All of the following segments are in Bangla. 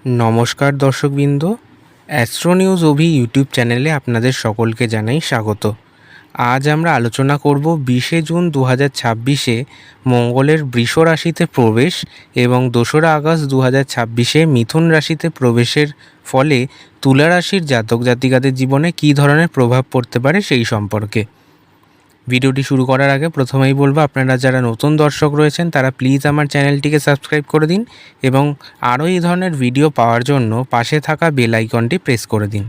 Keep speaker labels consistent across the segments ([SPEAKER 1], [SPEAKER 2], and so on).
[SPEAKER 1] নমস্কার দর্শকবৃন্দ, অ্যাস্ট্রো নিউজ অভি ইউটিউব চ্যানেলে আপনাদের সকলকে জানাই স্বাগত। আজ আমরা আলোচনা করব 20শে জুন 2026-এ মঙ্গলের বৃষ রাশিতে প্রবেশ এবং 2রা আগস্ট 2026-এ মিথুন রাশিতে প্রবেশের ফলে তুলা রাশির জাতক জাতিকাদের জীবনে কী ধরনের প্রভাব পড়তে পারে সেই সম্পর্কে। ভিডিওটি শুরু করার আগে প্রথমেই বলবো, আপনারা যারা নতুন দর্শক রয়েছেন তারা প্লিজ আমার চ্যানেলটিকে সাবস্ক্রাইব করে দিন এবং আরও এই ধরনের ভিডিও পাওয়ার জন্য পাশে থাকা বেল আইকনটি প্রেস করে দিন।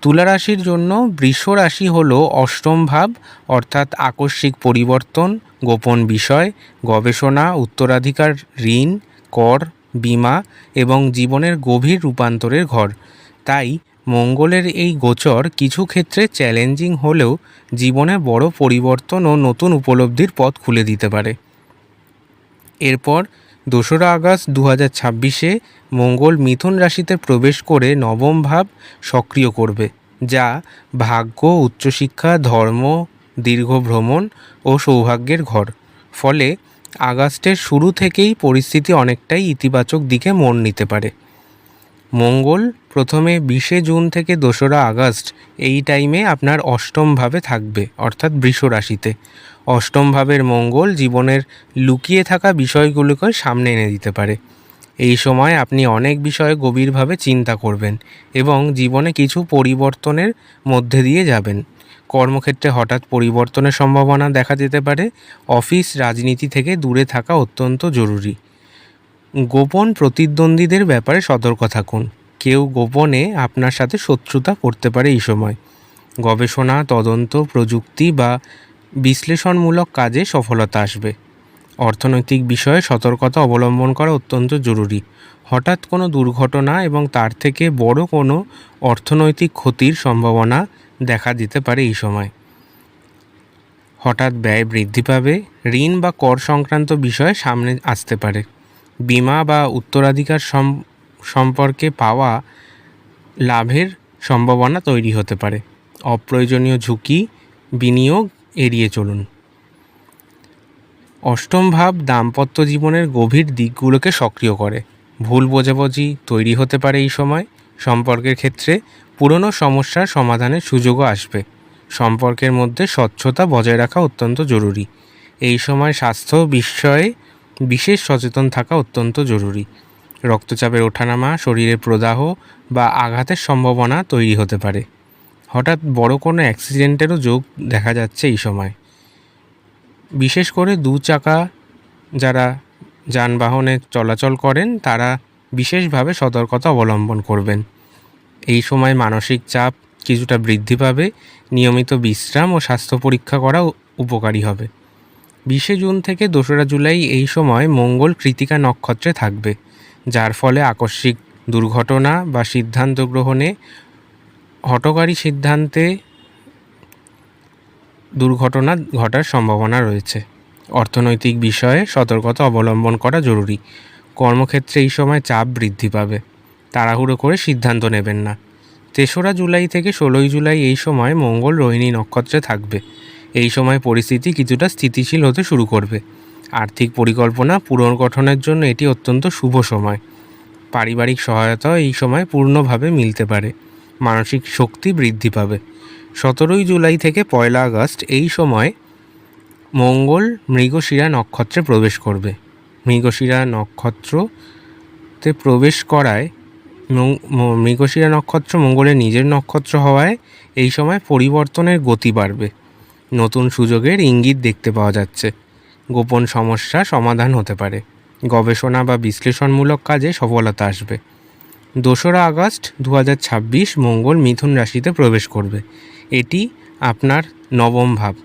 [SPEAKER 1] তুলা রাশির জন্য বৃষ রাশি হল অষ্টম ভাব, অর্থাৎ আকস্মিক পরিবর্তন, গোপন বিষয়, গবেষণা, উত্তরাধিকার, ঋণ, কর, বীমা এবং জীবনের গভীর রূপান্তরের ঘর। তাই মঙ্গলের এই গোচর কিছু ক্ষেত্রে চ্যালেঞ্জিং হলেও জীবনে বড় পরিবর্তন ও নতুন উপলব্ধির পথ খুলে দিতে পারে। এরপর 2রা আগস্ট 2026-এ মঙ্গল মিথুন রাশিতে প্রবেশ করে নবম ভাব সক্রিয় করবে, যা ভাগ্য, উচ্চশিক্ষা, ধর্ম, দীর্ঘ ভ্রমণ ও সৌভাগ্যের ঘর। ফলে আগস্টের শুরু থেকেই পরিস্থিতি অনেকটাই ইতিবাচক দিকে মোড় নিতে পারে। মঙ্গল প্রথমে 20শে জুন থেকে 2রা আগস্ট এই টাইমে আপনার অষ্টম ভাবে থাকবে, অর্থাৎ বৃষ রাশিতে। অষ্টম ভাবের মঙ্গল জীবনের লুকিয়ে থাকা বিষয়গুলোকে সামনে এনে দিতে পারে। এই সময় আপনি অনেক বিষয়ে গভীরভাবে চিন্তা করবেন এবং জীবনে কিছু পরিবর্তনের মধ্যে দিয়ে যাবেন। কর্মক্ষেত্রে হঠাৎ পরিবর্তনের সম্ভাবনা দেখা যেতে পারে। অফিস, রাজনীতি থেকে দূরে থাকা অত্যন্ত জরুরি। গোপন প্রতিদ্বন্দ্বীদের ব্যাপারে সতর্ক থাকুন। কেউ গোপনে আপনার সাথে শত্রুতা করতে পারে এই সময়। গবেষণা, তদন্ত, প্রযুক্তি বা বিশ্লেষণমূলক কাজে সফলতা আসবে। অর্থনৈতিক বিষয়ে সতর্কতা অবলম্বন করা অত্যন্ত জরুরি। হঠাৎ কোনো দুর্ঘটনা এবং তার থেকে বড় কোনো অর্থনৈতিক ক্ষতির সম্ভাবনা দেখা দিতে পারে এই সময়। হঠাৎ ব্যয় বৃদ্ধি পাবে। ঋণ বা কর সংক্রান্ত বিষয়ে সামনে আসতে পারে। বীমা বা উত্তরাধিকার সম্পর্কে পাওয়া লাভের সম্ভাবনা তৈরি হতে পারে। অপ্রয়োজনীয় ঝুঁকি, বিনিয়োগ এড়িয়ে চলুন। অষ্টম ভাব দাম্পত্য জীবনের গভীর দিকগুলোকে সক্রিয় করে। ভুল বোঝাবুঝি তৈরি হতে পারে এই সময়। সম্পর্কের ক্ষেত্রে পুরনো সমস্যার সমাধানের সুযোগও আসবে। সম্পর্কের মধ্যে স্বচ্ছতা বজায় রাখা অত্যন্ত জরুরি। এই সময় স্বাস্থ্য বিষয়ে বিশেষ সচেতন থাকা অত্যন্ত জরুরি। রক্তচাপের ওঠানামা, শরীরে প্রদাহ বা আঘাতের সম্ভাবনা তৈরি হতে পারে। হঠাৎ বড় কোনো অ্যাক্সিডেন্টেরও যোগ দেখা যাচ্ছে এই সময়। বিশেষ করে চাকা যারা যানবাহনে চলাচল করেন তারা বিশেষভাবে সতর্কতা অবলম্বন করবেন। এই সময় মানসিক চাপ কিছুটা বৃদ্ধি পাবে। নিয়মিত বিশ্রাম ও স্বাস্থ্য পরীক্ষা করা উপকারী হবে। 20শে জুন থেকে 2রা জুলাই এই সময় মঙ্গল কৃতিকা নক্ষত্রে থাকবে, যার ফলে আকস্মিক দুর্ঘটনা বা সিদ্ধান্ত গ্রহণে হঠকারী সিদ্ধান্তে দুর্ঘটনা ঘটার সম্ভাবনা রয়েছে। অর্থনৈতিক বিষয়ে সতর্কতা অবলম্বন করা জরুরি। কর্মক্ষেত্রে এই সময় চাপ বৃদ্ধি পাবে। তাড়াহুড়ো করে সিদ্ধান্ত নেবেন না। 3রা জুলাই থেকে 16ই জুলাই এই সময় মঙ্গল রোহিণী নক্ষত্রে থাকবে। এই সময় পরিস্থিতি কিছুটা স্থিতিশীল হতে শুরু করবে। আর্থিক পরিকল্পনা পুনর্গঠনের জন্য এটি অত্যন্ত শুভ সময়। পারিবারিক সহায়তা এই সময় পূর্ণভাবে মিলতে পারে। মানসিক শক্তি বৃদ্ধি পাবে। 17ই জুলাই থেকে 1 আগস্ট এই সময় মঙ্গল মৃগশিরা নক্ষত্রে প্রবেশ করবে। মৃগশিরা নক্ষত্রতে প্রবেশ করায় মৃগশিরা নক্ষত্র মঙ্গলের নিজের নক্ষত্র হওয়ায় এই সময় পরিবর্তনের গতি বাড়বে। নতুন সুযোগের ইঙ্গিত দেখতে পাওয়া যাচ্ছে। গোপন সমস্যা সমাধান হতে পারে। গবেষণা বা বিশ্লেষণমূলক কাজে সফলতা আসবে। 2রা আগস্ট 2026 মঙ্গল মিথুন রাশিতে প্রবেশ করবে। এটি আপনার নবম ভাব।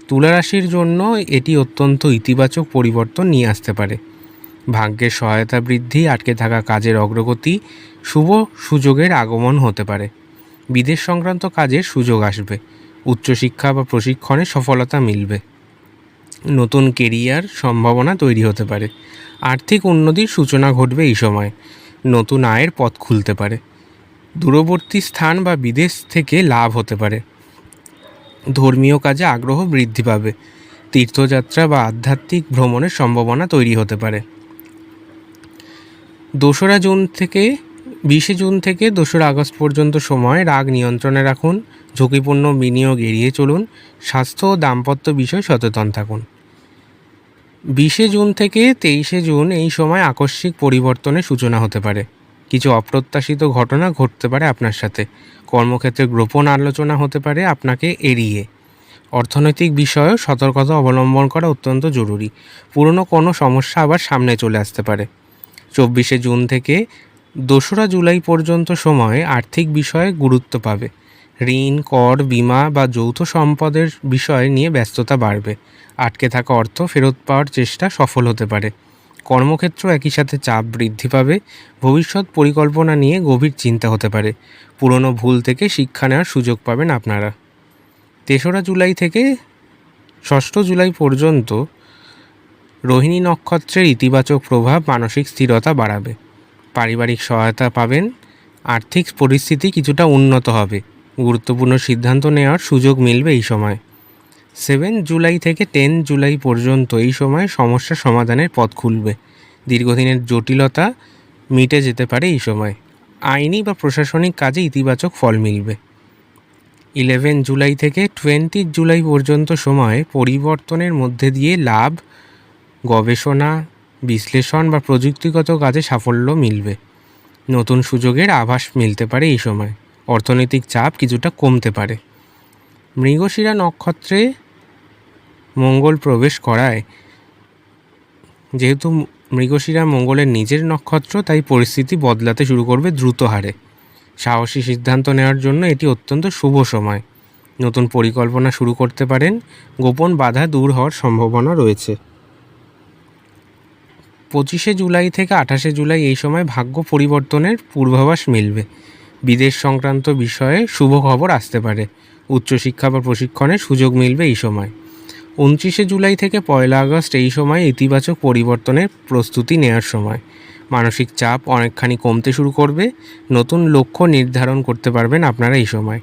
[SPEAKER 1] তুলা রাশির জন্য এটি অত্যন্ত ইতিবাচক পরিবর্তন নিয়ে আসতে পারে। ভাগ্যের সহায়তা বৃদ্ধি, আটকে থাকা কাজের অগ্রগতি, শুভ সুযোগের আগমন হতে পারে। বিদেশ সংক্রান্ত কাজের সুযোগ আসবে। উচ্চশিক্ষা বা প্রশিক্ষণে সফলতা মিলবে। নতুন কেরিয়ার সম্ভাবনা তৈরি হতে পারে। আর্থিক উন্নতির সূচনা ঘটবে এই সময়। নতুন আয়ের পথ খুলতে পারে। দূরবর্তী স্থান বা বিদেশ থেকে লাভ হতে পারে। ধর্মীয় কাজে আগ্রহ বৃদ্ধি পাবে। তীর্থযাত্রা বা আধ্যাত্মিক ভ্রমণের সম্ভাবনা তৈরি হতে পারে। 2রা জুন থেকে 20শে জুন থেকে 2রা আগস্ট পর্যন্ত সময় রাগ নিয়ন্ত্রণে রাখুন, ঝুঁকিপূর্ণ বিনিয়োগ এড়িয়ে চলুন, স্বাস্থ্য ও দাম্পত্য বিষয়ে সচেতন থাকুন। 20শে জুন থেকে 23শে জুন এই সময় আকস্মিক পরিবর্তনের সূচনা হতে পারে। কিছু অপ্রত্যাশিত ঘটনা ঘটতে পারে আপনার সাথে। কর্মক্ষেত্রে গোপন আলোচনা হতে পারে আপনাকে এড়িয়ে। অর্থনৈতিক বিষয়েও সতর্কতা অবলম্বন করা অত্যন্ত জরুরি। পুরনো কোনো সমস্যা আবার সামনে চলে আসতে পারে। 24শে জুন থেকে 2রা জুলাই পর্যন্ত সময়ে আর্থিক বিষয়ে গুরুত্ব পাবে। ঋণ, কর, বিমা বা যৌথ সম্পদের বিষয় নিয়ে ব্যস্ততা বাড়বে। আটকে থাকা অর্থ ফেরত পাওয়ার চেষ্টা সফল হতে পারে। কর্মক্ষেত্র একই সাথে চাপ বৃদ্ধি পাবে। ভবিষ্যৎ পরিকল্পনা নিয়ে গভীর চিন্তা হতে পারে। পুরনো ভুল থেকে শিক্ষা নেওয়ার সুযোগ পাবেন আপনারা। 3রা জুলাই থেকে 6 জুলাই পর্যন্ত রোহিণী নক্ষত্রের ইতিবাচক প্রভাব মানসিক স্থিরতা বাড়াবে। পারিবারিক সহায়তা পাবেন। আর্থিক পরিস্থিতি কিছুটা উন্নত হবে। গুরুত্বপূর্ণ সিদ্ধান্ত নেওয়ার সুযোগ মিলবে এই সময়। 7 জুলাই থেকে 10 জুলাই পর্যন্ত এই সময় সমস্যা সমাধানের পথ খুলবে। দীর্ঘদিনের জটিলতা মিটে যেতে পারে এই সময়। আইনি বা প্রশাসনিক কাজে ইতিবাচক ফল মিলবে। 11 জুলাই থেকে 20 জুলাই পর্যন্ত সময় পরিবর্তনের মধ্যে দিয়ে লাভ, গবেষণা, বিশ্লেষণ বা প্রযুক্তিগত কাজে সাফল্য মিলবে। নতুন সুযোগের আভাস মিলতে পারে এই সময়। অর্থনৈতিক চাপ কিছুটা কমতে পারে। মৃগশিরা নক্ষত্রে মঙ্গল প্রবেশ করায়, যেহেতু মৃগশিরা মঙ্গলের নিজের নক্ষত্র, তাই পরিস্থিতি বদলাতে শুরু করবে দ্রুত হারে। সাহসী সিদ্ধান্ত নেওয়ার জন্য এটি অত্যন্ত শুভ সময়। নতুন পরিকল্পনা শুরু করতে পারেন। গোপন বাধা দূর হওয়ার সম্ভাবনা রয়েছে। 25শে জুলাই থেকে 28শে জুলাই এই সময় ভাগ্য পরিবর্তনের পূর্বাভাস মিলবে। বিদেশ সংক্রান্ত বিষয়ে শুভ খবর আসতে পারে। উচ্চশিক্ষা বা প্রশিক্ষণের সুযোগ মিলবে এই সময়। 29শে জুলাই থেকে 1 আগস্ট এই সময় ইতিবাচক পরিবর্তনের প্রস্তুতি নেওয়ার সময়। মানসিক চাপ অনেকখানি কমতে শুরু করবে। নতুন লক্ষ্য নির্ধারণ করতে পারবেন আপনারা এই সময়।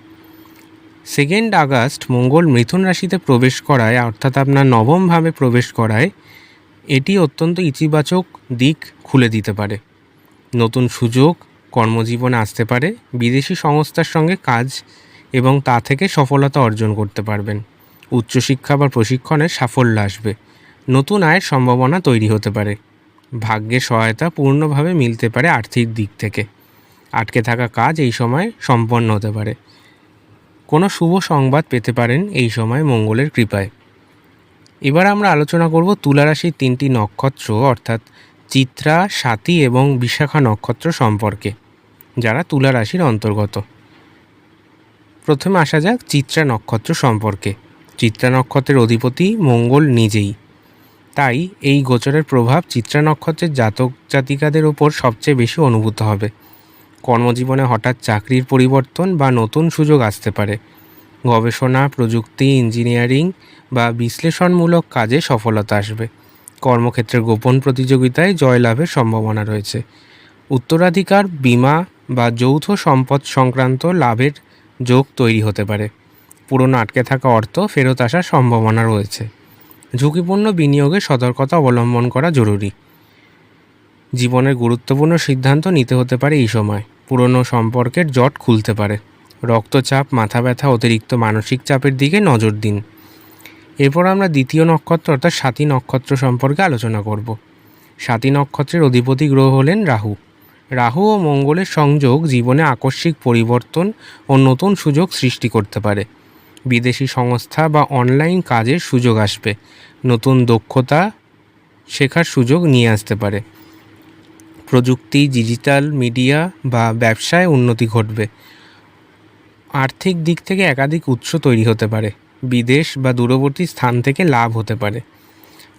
[SPEAKER 1] 2 আগস্ট মঙ্গল মিথুন রাশিতে প্রবেশ করায়, অর্থাৎ আপনার নবমভাবে প্রবেশ করায়, এটি অত্যন্ত ইতিবাচক দিক খুলে দিতে পারে। নতুন সুযোগ কর্মজীবনে আসতে পারে। বিদেশি সংস্থার সঙ্গে কাজ এবং তা থেকে সফলতা অর্জন করতে পারবেন। উচ্চশিক্ষা বা প্রশিক্ষণে সাফল্য আসবে। নতুন আয়ের সম্ভাবনা তৈরি হতে পারে। ভাগ্যের সহায়তা পূর্ণভাবে মিলতে পারে আর্থিক দিক থেকে। আটকে থাকা কাজ এই সময় সম্পন্ন হতে পারে। কোনো শুভ সংবাদ পেতে পারেন এই সময় মঙ্গলের কৃপায়। এবার আমরা আলোচনা করব তুলা রাশির 3টি নক্ষত্র, অর্থাৎ চিত্রা, স্বাতী এবং বিশাখা নক্ষত্র সম্পর্কে, যারা তুলা রাশির অন্তর্গত। প্রথমে আসা যাক চিত্রা নক্ষত্র সম্পর্কে। চিত্রা নক্ষত্রের অধিপতি মঙ্গল নিজেই, তাই এই গোচরের প্রভাব চিত্রা নক্ষত্রের জাতক জাতিকাদের ওপর সবচেয়ে বেশি অনুভূত হবে। কর্মজীবনে হঠাৎ চাকরির পরিবর্তন বা নতুন সুযোগ আসতে পারে। গবেষণা, প্রযুক্তি, ইঞ্জিনিয়ারিং বা বিশ্লেষণমূলক কাজে সফলতা আসবে। কর্মক্ষেত্রে গোপন প্রতিযোগিতায় জয়লাভের সম্ভাবনা রয়েছে। উত্তরাধিকার, বিমা বা যৌথ সম্পদ সংক্রান্ত লাভের যোগ তৈরি হতে পারে। পুরনো আটকে থাকা অর্থ ফেরত আসার সম্ভাবনা রয়েছে। ঝুঁকিপূর্ণ বিনিয়োগে সতর্কতা অবলম্বন করা জরুরি। জীবনের গুরুত্বপূর্ণ সিদ্ধান্ত নিতে হতে পারে এই সময়। পুরনো সম্পর্কের জট খুলতে পারে। রক্তচাপ, মাথা ব্যথা, অতিরিক্ত মানসিক চাপের দিকে নজর দিন। এরপর আমরা দ্বিতীয় নক্ষত্র অর্থাৎ স্বাতী নক্ষত্র সম্পর্কে আলোচনা করব। স্বাতী নক্ষত্রের অধিপতি গ্রহ হলেন রাহু। রাহু ও মঙ্গলের সংযোগ জীবনে আকস্মিক পরিবর্তন ও নতুন সুযোগ সৃষ্টি করতে পারে। বিদেশি সংস্থা বা অনলাইন কাজের সুযোগ আসবে। নতুন দক্ষতা শেখার সুযোগ নিয়ে আসতে পারে। প্রযুক্তি, ডিজিটাল মিডিয়া বা ব্যবসায় উন্নতি ঘটবে। আর্থিক দিক থেকে একাধিক উৎস তৈরি হতে পারে। বিদেশ বা দূরবর্তী স্থান থেকে লাভ হতে পারে।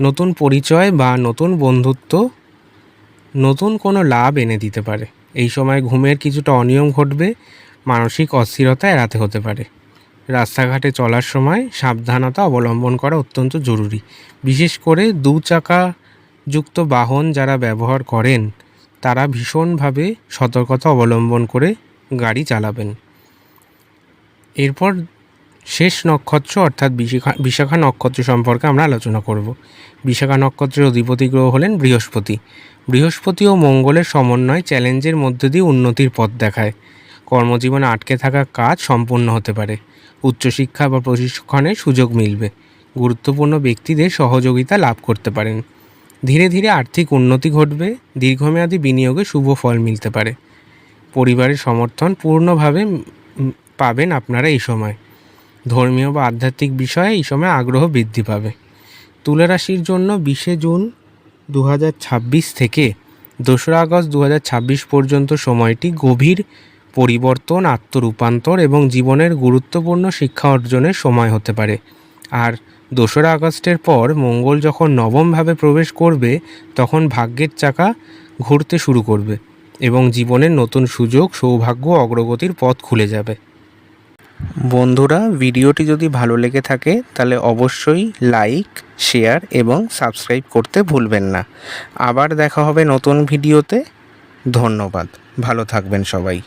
[SPEAKER 1] নতুন পরিচয় বা নতুন বন্ধুত্ব নতুন কোনো লাভ এনে দিতে পারে। এই সময় ঘুমের কিছুটা অনিয়ম ঘটবে। মানসিক অস্থিরতা এড়াতে হতে পারে। রাস্তাঘাটে চলার সময় সাবধানতা অবলম্বন করা অত্যন্ত জরুরি। বিশেষ করে 2 চাকাযুক্ত বাহন যারা ব্যবহার করেন তারা ভীষণভাবে সতর্কতা অবলম্বন করে গাড়ি চালাবেন। এরপর শেষ নক্ষত্র অর্থাৎ বিশাখা নক্ষত্র সম্পর্কে আমরা আলোচনা করব। বিশাখা নক্ষত্রের অধিপতি গ্রহ হলেন বৃহস্পতি। বৃহস্পতি ও মঙ্গলের সমন্বয় চ্যালেঞ্জের মধ্যে দিয়ে উন্নতির পথ দেখায়। কর্মজীবনে আটকে থাকা কাজ সম্পূর্ণ হতে পারে। উচ্চশিক্ষা বা প্রশিক্ষণের সুযোগ মিলবে। গুরুত্বপূর্ণ ব্যক্তিদের সহযোগিতা লাভ করতে পারেন। ধীরে ধীরে আর্থিক উন্নতি ঘটবে। দীর্ঘমেয়াদী বিনিয়োগে শুভ ফল মিলতে পারে। পরিবারের সমর্থন পূর্ণভাবে পাবেন আপনারা এই সময়। ধর্মীয় বা আধ্যাত্মিক বিষয়ে এই সময় আগ্রহ বৃদ্ধি পাবে। তুলা রাশির জন্য 20 জুন 2026 থেকে 2রা আগস্ট 2026 পর্যন্ত সময়টি গভীর পরিবর্তন, আত্মরূপান্তর এবং জীবনের গুরুত্বপূর্ণ শিক্ষা অর্জনের সময় হতে পারে। আর 2রা আগস্টের পর মঙ্গল যখন নবমভাবে প্রবেশ করবে তখন ভাগ্যের চাকা ঘুরতে শুরু করবে এবং জীবনের নতুন সুযোগ, সৌভাগ্য, অগ্রগতির পথ খুলে যাবে। বন্ধুরা, ভিডিওটি যদি ভালো লেগে থাকে তাহলে অবশ্যই লাইক, শেয়ার এবং সাবস্ক্রাইব করতে ভুলবেন না। আবার দেখা হবে নতুন ভিডিওতে। ধন্যবাদ। ভালো থাকবেন সবাই।